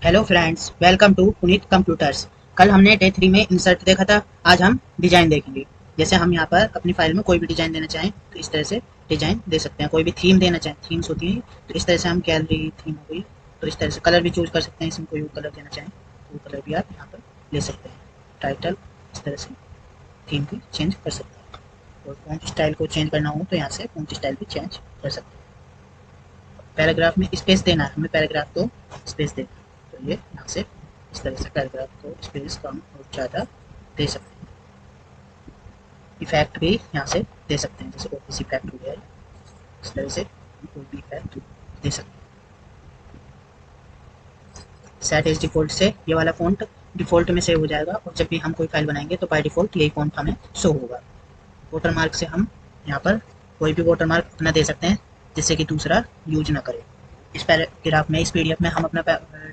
Hello friends, welcome to Puneet computers. कल हमने day 3 में इंसर्ट देखा था। आज हम डिजाइन देखेंगे। जैसे हम यहाँ पर अपनी फाइल में कोई भी डिजाइन देना चाहें तो इस तरह से डिजाइन दे सकते हैं। कोई भी थीम देना चाहें, थीम्स होती हैं, तो इस तरह से हम गैलरी थीम हो गई, तो इस तरह से कलर भी चूज कर सकते हैं। इसमें कोई भी कलर देना चाहें तो वो कलर भी आप यहाँ पर ले सकते हैं। टाइटल, इस तरह से थीम भी चेंज कर सकते हैं। और फॉन्ट स्टाइल को चेंज करना हो तो यहाँ से फॉन्ट स्टाइल भी चेंज कर सकते हैं। पैराग्राफ में स्पेस देना है, हमें पैराग्राफ को स्पेस देना है, तो ये यहाँ से इस तरह से पैराग्राफ को स्पेस कम और ज़्यादा दे सकते हैं। इफेक्ट भी यहाँ से दे सकते हैं, जैसे ऑफिस इफेक्ट हो गया, इस तरह से कोई भी इफेक्ट दे सकते हैं। सेट एज डिफॉल्ट से ये वाला फॉन्ट डिफॉल्ट में सेव हो जाएगा, और जब भी हम कोई फाइल बनाएंगे तो बाय डिफॉल्ट यही फॉन्ट हमें शो होगा। वाटर मार्क से हम यहाँ पर कोई भी वाटर मार्क अपना दे सकते हैं, जिससे कि दूसरा यूज ना करे। इस पैराग्राफ में, इस पीडीएफ में हम अपना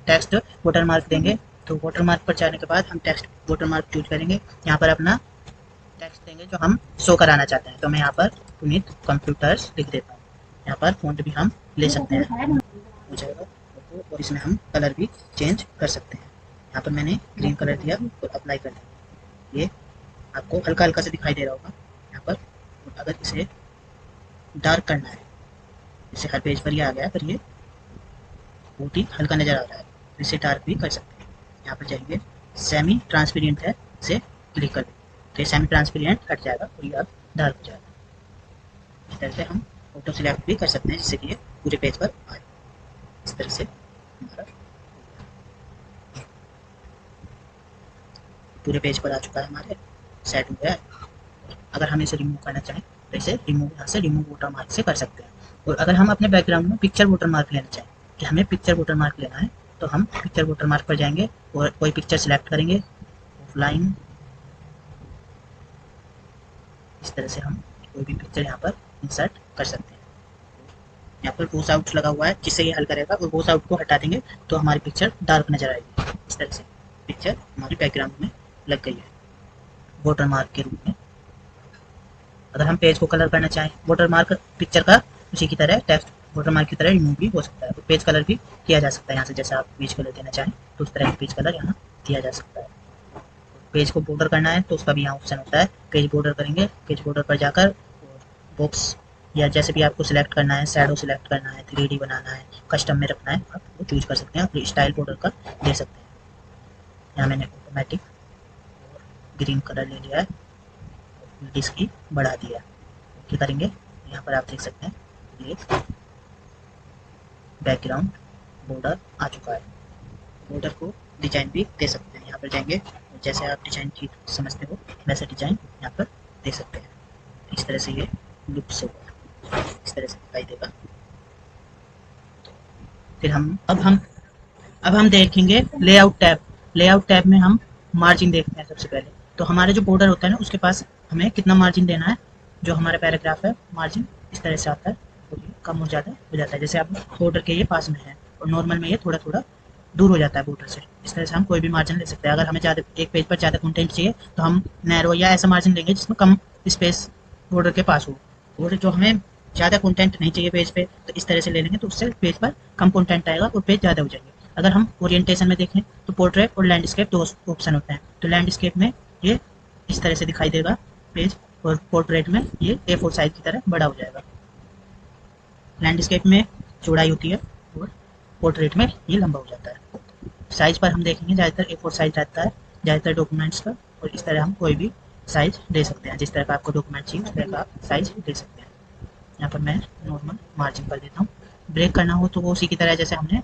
टेक्स्ट वाटर मार्क देंगे, तो वाटर मार्क पर जाने के बाद हम टेक्स्ट वाटर मार्क चूज करेंगे। यहाँ पर अपना टेक्स्ट देंगे जो हम शो कराना चाहते हैं, तो मैं यहाँ पर पुनीत कंप्यूटर्स लिख देता हूँ। यहाँ पर फॉन्ट भी हम ले सकते हैं, हो जाएगा। और इसमें हम कलर भी चेंज कर सकते हैं। यहाँ पर मैंने ग्रीन कलर दिया और अप्लाई कर दिया। ये आपको हल्का हल्का से दिखाई दे रहा होगा यहाँ पर। अगर इसे डार्क करना है, जैसे हर पेज पर ये आ गया, पर ये बहुत ही हल्का नज़र आ रहा है, तो इसे डार्क भी कर सकते हैं। यहाँ पर जाएंगे, सेमी ट्रांसपेरेंट है, इसे क्लिक कर देंगे तो ये सेमी ट्रांसपेरेंट हट जाएगा और ये अब डार्क हो जाएगा। इस तरह से हम ऑटो सिलेक्ट भी कर सकते हैं, जिससे कि ये पूरे पेज पर आए। इस तरह से हमारा पूरे पेज पर आ चुका है, हमारे सेट हो गया है। अगर हम इसे रिमूव करना चाहें तो इसे रिमूव, यहाँ से रिमूव वाटर मार्क से कर सकते हैं। और अगर हम अपने बैकग्राउंड में पिक्चर वाटर मार्क लेना चाहें कि हमें पिक्चर वाटर मार्क लेना है, तो हम पिक्चर वाटर मार्क पर जाएंगे और कोई पिक्चर सिलेक्ट करेंगे, ऑफलाइन। इस तरह से हम कोई भी पिक्चर यहाँ पर इंसर्ट कर सकते हैं। यहाँ पर वॉश आउट लगा हुआ है, जिससे ये हल करेगा, और वॉश आउट को हटा देंगे तो हमारी पिक्चर डार्क नजर आएगी। इस तरह से पिक्चर हमारी बैकग्राउंड में लग गई है वाटर मार्क के रूप में। अगर हम पेज को कलर करना चाहें, वाटर मार्क पिक्चर का उसी की तरह टेक्स्ट वाटर मार्क की तरह रिमूव भी हो सकता है, तो पेज कलर भी किया जा सकता है यहाँ से। जैसे आप पेज कलर देना चाहें तो उस तरह का पेज कलर यहाँ दिया जा सकता है। पेज को बॉर्डर करना है तो उसका भी यहाँ ऑप्शन होता है, पेज बॉर्डर करेंगे। पेज बॉर्डर पर जाकर बॉक्स या जैसे भी आपको सिलेक्ट करना है, शैडो सिलेक्ट करना है, 3D बनाना है, कस्टम में रखना है, आप वो चूज कर सकते हैं। और स्टाइल बॉर्डर का दे सकते हैं। यहाँ मैंने ऑटोमेटिक ग्रीन कलर ले लिया है, इसकी बढ़ा दिया है। ओके करेंगे, यहाँ पर आप देख सकते हैं ये बैकग्राउंड बॉर्डर आ चुका है। बॉर्डर को डिजाइन भी दे सकते हैं। यहाँ पर जाएंगे, जैसे आप डिजाइन की समझते हो वैसे डिजाइन यहाँ पर दे सकते हैं। इस तरह से ये लुक से होगा, इस तरह से दिखाई देगा। फिर अब हम देखेंगे लेआउट टैब। लेआउट टैब में हम मार्जिन देखते हैं सबसे पहले। तो हमारे जो बॉर्डर होता है ना, उसके पास हमें कितना मार्जिन देना है। जो हमारा पैराग्राफ है, मार्जिन इस तरह से आता है, और ये कम हो जाता हो जाता है। जैसे आप बॉर्डर के ये पास में है और नॉर्मल में ये थोड़ा थोड़ा दूर हो जाता है बॉर्डर से। इस तरह से हम कोई भी मार्जिन ले सकते हैं। अगर हमें ज़्यादा, एक पेज पर ज़्यादा कंटेंट चाहिए, तो हम नैरो या ऐसा मार्जिन लेंगे जिसमें कम स्पेस बॉर्डर के पास हो। और जो हमें ज़्यादा कंटेंट नहीं चाहिए पेज पे, तो इस तरह से ले लेंगे, तो उससे पेज पर कम कंटेंट आएगा और पेज ज़्यादा हो जाएंगे। अगर हम ओरिएंटेशन में देखें तो पोर्ट्रेट और लैंडस्केप दो ऑप्शन होते हैं। तो लैंडस्केप में ये इस तरह से दिखाई देगा पेज, और पोर्ट्रेट में ये A4 साइज की तरह बड़ा हो जाएगा। लैंडस्केप में चौड़ाई होती है और पोर्ट्रेट में ये लंबा हो जाता है। साइज पर हम देखेंगे, ज़्यादातर A4 साइज रहता है ज़्यादातर डॉक्यूमेंट्स का, और इस तरह हम कोई भी साइज दे सकते हैं। जिस तरह का आपको डॉक्यूमेंट चाहिए उस तरह का आप साइज दे सकते हैं। यहाँ पर मैं नॉर्मल मार्जिन कर देता हूँ। ब्रेक करना हो तो वो उसी की तरह जैसे हमने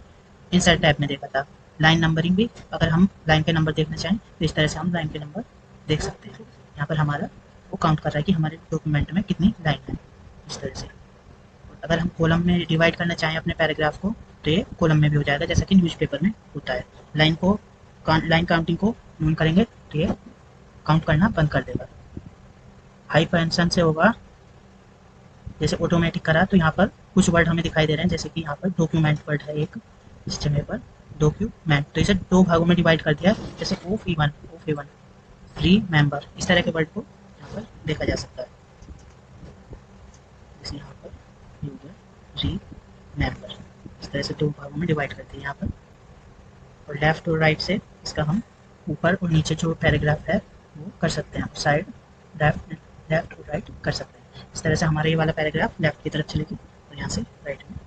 इंसर्ट टैब में देखा था। लाइन नंबरिंग भी, अगर हम लाइन के नंबर देखना चाहें तो इस तरह से हम लाइन के नंबर देख सकते हैं। यहाँ पर हमारा वो काउंट कर रहा है कि हमारे डॉक्यूमेंट में कितनी लाइन है, इस तरह से। अगर हम कॉलम में डिवाइड करना चाहें अपने पैराग्राफ को, तो ये कॉलम में भी हो जाएगा, जैसा कि न्यूज़पेपर में होता है। लाइन काउंटिंग को ऑन करेंगे तो ये काउंट करना बंद कर देगा। हाई फंक्शन से होगा, जैसे ऑटोमेटिक करा, तो यहाँ पर कुछ वर्ड हमें दिखाई दे रहे हैं, जैसे कि यहाँ पर डॉक्यूमेंट वर्ड है एक, इस जगह पर डॉक्यूमेंट, तो इसे दो भागों में डिवाइड कर दिया, जैसे OF1 रिमेंबर, इस तरह के वर्ड को यहाँ पर देखा जा सकता है। जैसे यहाँ पर यूजर रिमेंबर, इस तरह से दो भागों में डिवाइड करते हैं। यहाँ पर और लेफ़्ट और राइट से इसका हम ऊपर और नीचे जो पैराग्राफ है वो कर सकते हैं, साइड लेफ्ट लेफ्ट और राइट कर सकते हैं। इस तरह से हमारा ये वाला पैराग्राफ लेफ्ट की तरफ चलेगी और यहाँ से राइट में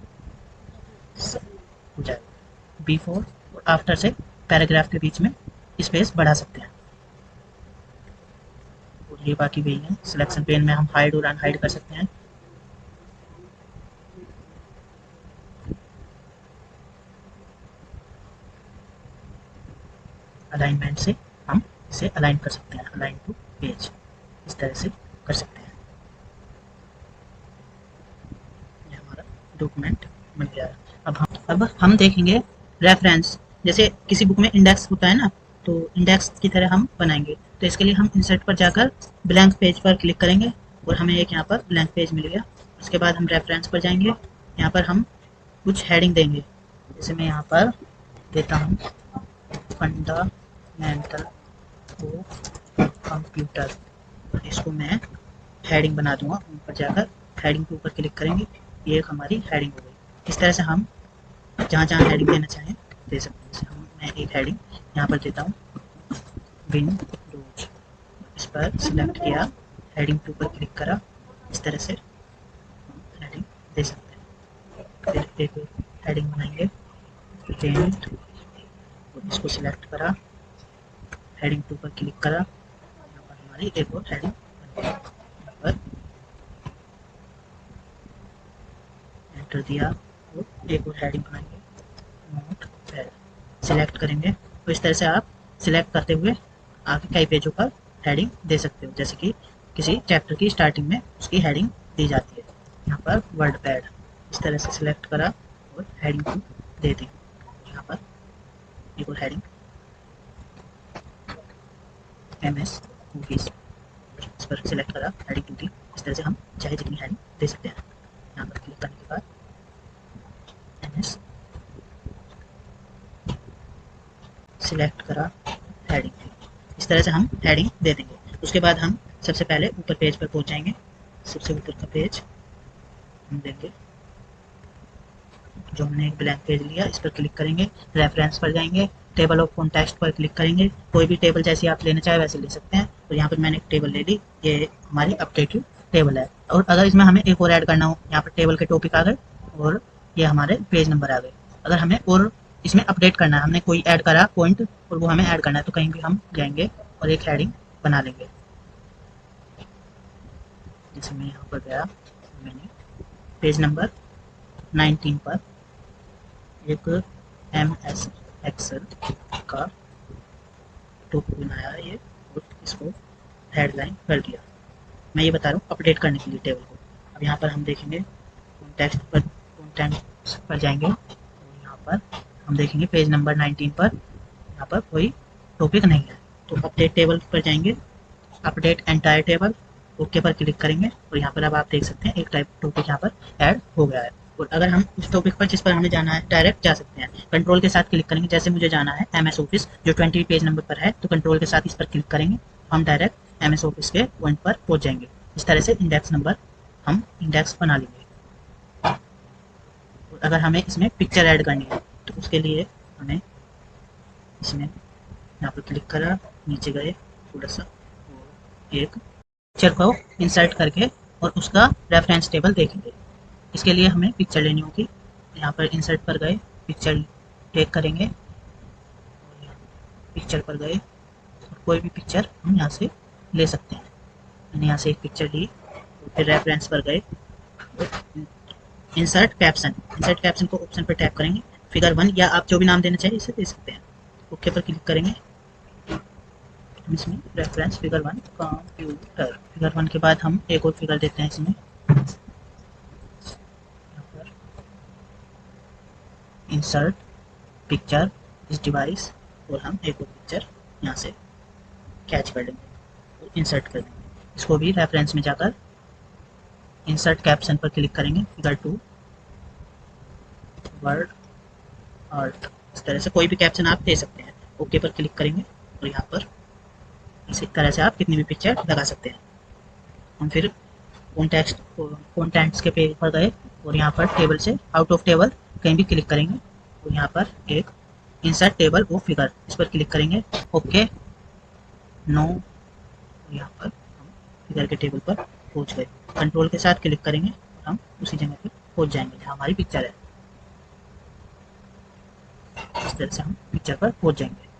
हो जाएगा। बिफोर और आफ्टर से पैराग्राफ के बीच में स्पेस बढ़ा सकते हैं। और ये बाकी वही है, सिलेक्शन पेन में हम हाइड और अनहाइड कर सकते हैं। अलाइनमेंट से हम इसे अलाइन कर सकते हैं, अलाइन टू पेज, इस तरह से कर सकते हैं। ये हमारा डॉक्यूमेंट बन गया है। अब हम देखेंगे रेफरेंस। जैसे किसी बुक में इंडेक्स होता है ना, तो इंडेक्स की तरह हम बनाएंगे। तो इसके लिए हम इंसर्ट पर जाकर ब्लैंक पेज पर क्लिक करेंगे और हमें एक यहाँ पर ब्लैंक पेज मिल गया। उसके बाद हम रेफरेंस पर जाएंगे, यहाँ पर हम कुछ हेडिंग देंगे। जैसे मैं यहाँ पर देता हूँ फंडामेंटल ऑफ कंप्यूटर, इसको मैं हेडिंग बना दूंगा। ऊपर जाकर हेडिंग के ऊपर क्लिक करेंगे, ये एक हमारी हेडिंग हो गई। इस तरह से हम जहाँ जहाँ हेडिंग देना चाहें दे सकते हैं। जैसे मैं एक हेडिंग यहाँ पर देता हूँ विंडोज, इस पर सिलेक्ट किया, हेडिंग के ऊपर क्लिक करा, इस तरह से हेडिंग दे सकते हैं। फिर एक हेडिंग बनाएंगे पेंट, इसको सिलेक्ट करा, हेडिंग के ऊपर क्लिक करा, यहाँ पर हमारी एक और हेडिंग बन गई। यहाँ पर एंटर दिया और एक और हेडिंग बनाएंगे नोट पैड, सिलेक्ट करेंगे। तो इस तरह से आप सिलेक्ट करते हुए आगे कई पेजों पर हेडिंग दे सकते हो। जैसे कि किसी चैप्टर की स्टार्टिंग में उसकी हेडिंग दी जाती है। यहाँ पर वर्ड पैड, इस तरह से सिलेक्ट करा और हेडिंग को दे दें। यहाँ पर एक और हेडिंग MS ऑफिस, इस पर सिलेक्ट करा, हेडिंग 2 दी। इस तरह से हम चाहे जितनी हेडिंग दे सकते हैं। यहाँ पर क्लिक करने के बाद MS सिलेक्ट करा, हेडिंग, इस तरह से हम हेडिंग दे देंगे। उसके बाद हम सबसे पहले ऊपर पेज पर पहुंच जाएंगे। सबसे ऊपर का पेज हम देंगे, जो हमने एक ब्लैंक पेज लिया, इस पर क्लिक करेंगे, रेफरेंस पर जाएंगे, टेबल ऑफ कॉन्टेक्स्ट पर क्लिक करेंगे। कोई भी टेबल जैसी आप लेना चाहे वैसे ले सकते हैं। तो यहाँ पर मैंने एक टेबल ले ली, ये हमारी अपडेटेड टेबल है। और अगर इसमें हमें एक और ऐड करना हो, यहाँ पर टेबल के टॉपिक आ गए और ये हमारे पेज नंबर आ गए। अगर हमें और इसमें अपडेट करना है, हमने कोई ऐड करा पॉइंट और वो हमें ऐड करना है, तो कहीं भी हम जाएंगे और एक हेडिंग बना लेंगे। जैसे मैं यहाँ पर गया, मैंने पेज नंबर 19 पर एक MS एक्सेल का टॉपिक बनाया है ये, और इसको हेडलाइन कर दिया। मैं ये बता रहा हूँ अपडेट करने के लिए टेबल को। अब यहाँ पर हम देखेंगे कॉन्टेक्स्ट पर जाएंगे और यहाँ पर हम देखेंगे पेज नंबर 19 पर यहाँ पर कोई टॉपिक नहीं है। तो अपडेट टेबल पर जाएंगे, अपडेट एंटायर टेबल, ओके पर क्लिक करेंगे और यहाँ पर अब आप देख सकते हैं एक टाइप टॉपिक यहाँ पर ऐड हो गया है। और अगर हम उस टॉपिक पर जिस पर हमें जाना है डायरेक्ट जा सकते हैं। कंट्रोल के साथ क्लिक करेंगे, जैसे मुझे जाना है MS ऑफिस जो 20 पेज नंबर पर है, तो कंट्रोल के साथ इस पर क्लिक करेंगे, हम डायरेक्ट MS ऑफिस के पॉइंट पर पहुंच जाएंगे। इस तरह से इंडेक्स नंबर हम इंडेक्स बना लेंगे। और अगर हमें इसमें पिक्चर ऐड करनी है तो उसके लिए हमें इसमें यहाँ पर क्लिक करा, नीचे गए थोड़ा सा, एक पिक्चर को इंसर्ट करके और उसका रेफरेंस टेबल देखेंगे। इसके लिए हमें पिक्चर लेनी होगी। यहाँ पर इंसर्ट पर गए, पिक्चर टेक करेंगे, पिक्चर पर गए और कोई भी पिक्चर हम यहाँ से ले सकते हैं। मैंने यहाँ से एक पिक्चर ली, फिर रेफरेंस पर गए, इंसर्ट कैप्शन, इंसर्ट कैप्शन को ऑप्शन पर टैप करेंगे, फिगर 1 या आप जो भी नाम देना चाहिए इसे दे सकते हैं। ओके पर क्लिक करेंगे, इसमें रेफरेंस फिगर 1 कंप्यूटर, फिगर 1 के बाद हम एक और फिगर देते हैं इसमें, इंसर्ट पिक्चर इस डिवाइस, और हम एक और पिक्चर यहाँ से कैच कर लेंगे और इंसर्ट कर देंगे। इसको भी रेफरेंस में जाकर इंसर्ट कैप्शन पर क्लिक करेंगे, फिगर 2 वर्ड आर्ट, इस तरह से कोई भी कैप्शन आप दे सकते हैं। ओके पर क्लिक करेंगे और यहाँ पर इसी तरह से आप कितनी भी पिक्चर लगा सकते हैं। हम फिर कॉन्टेंट्स के पेज पर गए और यहाँ पर टेबल से आउट ऑफ टेबल कहीं भी क्लिक करेंगे और यहाँ पर एक इंसर्ट टेबल ऑफ फिगर, इस पर क्लिक करेंगे। ओके, नो, यहाँ पर हम फिगर के टेबल पर पहुंच गए। कंट्रोल के साथ क्लिक करेंगे और हम उसी जगह पर पहुंच जाएंगे जहाँ हमारी पिक्चर है। इस तरह से हम पिक्चर पर पहुंच जाएंगे।